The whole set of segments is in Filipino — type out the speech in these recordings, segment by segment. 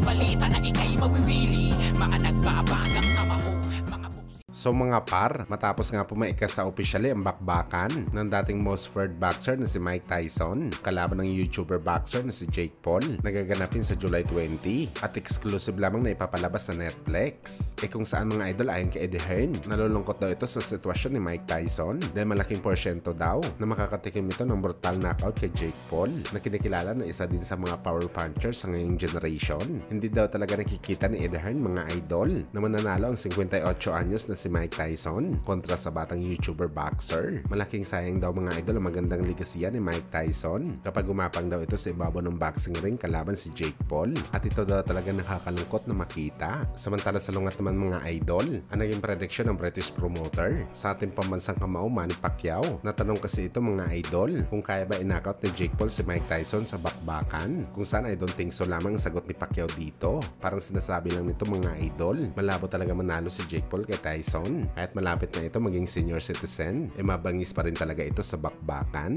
balita na ika'y mawiwili. Mga nagbabagang kamao, mga So mga par, matapos nga po maikas sa opisyali ang bakbakan ng dating most feared boxer na si Mike Tyson kalaban ng YouTuber boxer na si Jake Paul, nagaganapin sa July 20 at exclusive lamang na ipapalabas sa Netflix. Kung saan mga idol ayon kay Eddie Hearn, nalulungkot daw ito sa sitwasyon ni Mike Tyson dahil malaking porsyento daw na makakatikim ito ng brutal knockout kay Jake Paul na kinikilala na isa din sa mga power punchers sa ngayong generation. Hindi daw talaga nakikita ni Eddie Hearn mga idol na mananalo ang 58 anyos na si Mike Tyson kontra sa batang YouTuber boxer. Malaking sayang daw mga idol ang magandang legasya ni Mike Tyson kapag umapang daw ito sa ibabaw ng boxing ring kalaban si Jake Paul. At ito daw talaga nakakalungkot na makita. Samantala sa lungat naman mga idol, ang naging prediction ng British promoter sa ating pambansang kamao Manny Pacquiao. Natanong kasi ito mga idol kung kaya ba inakot ni Jake Paul si Mike Tyson sa bakbakan. Kung saan I don't think so lamang ang sagot ni Pacquiao dito. Parang sinasabi lang nito mga idol, malabo talaga manalo si Jake Paul kay Tyson. Kahit malapit na ito maging senior citizen, mabangis pa rin talaga ito sa bakbakan.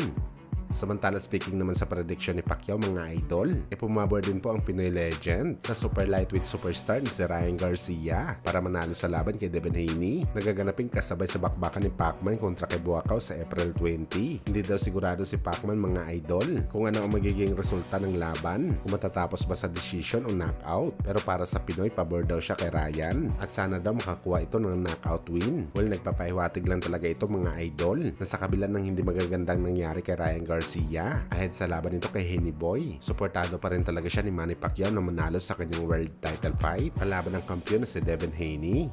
Samantala speaking naman sa prediction ni Pacquiao mga idol, pumabor din po ang Pinoy legend sa super lightweight superstar ni si Ryan Garcia para manalo sa laban kay Devin Haney. Nagaganapin kasabay sa bakbakan ni Pacman kontra kay Buakaw sa April 20. Hindi daw sigurado si Pacman mga idol kung ano ang magiging resulta ng laban, kung matatapos ba sa decision o knockout. Pero para sa Pinoy, pabor daw siya kay Ryan at sana daw makakuha ito ng knockout win. Well, nagpapahiwatig lang talaga ito mga idol na sa kabila ng hindi magagandang nangyari kay Ryan Garcia ahead sa laban nito kay Henny Boy, suportado pa rin talaga siya ni Manny Pacquiao na manalo sa kanyang world title fight kalaban ng kampiyon na si Devin Haney.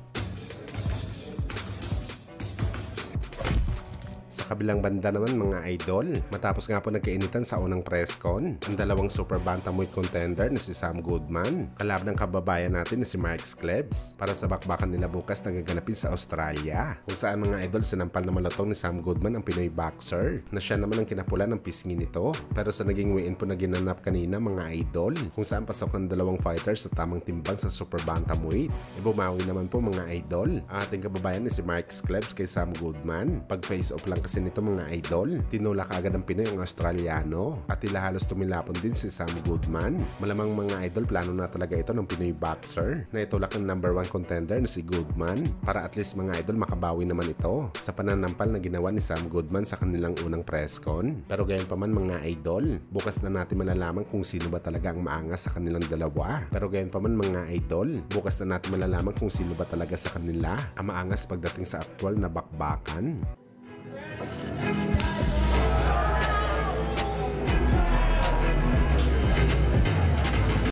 Sa kabilang banda naman mga idol, matapos nga po nagkainitan sa unang press con ang dalawang super bantamweight contender na si Sam Goodman kalaban ng kababayan natin na si Mark Klebs para sa bakbakan nila bukas na gaganapin sa Australia, kung saan mga idol sinampal na malutong ni Sam Goodman ang Pinoy boxer na siya naman ang kinapulan ng pisngi nito. Pero sa naging weigh-in po na ginanap kanina mga idol, kung saan pasok ng dalawang fighters sa tamang timbang sa super bantamweight, bumawi naman po mga idol ang ating kababayan ni si Mark Klebs kay Sam Goodman. Pag face off lang kasi nito mga idol, tinulak agad ng Pinoy ang Australiano at tila halos tumilapon din si Sam Goodman. Malamang mga idol, plano na talaga ito ng Pinoy boxer na itulak ng number 1 contender na si Goodman para at least mga idol makabawi naman ito sa pananampal na ginawa ni Sam Goodman sa kanilang unang press con. Pero gayon pa man mga idol, bukas na natin malalaman kung sino ba talaga ang maangas sa kanilang dalawa. Pero gayon pa man mga idol, bukas na natin malalaman kung sino ba talaga sa kanila ang maangas pagdating sa aktual na bakbakan.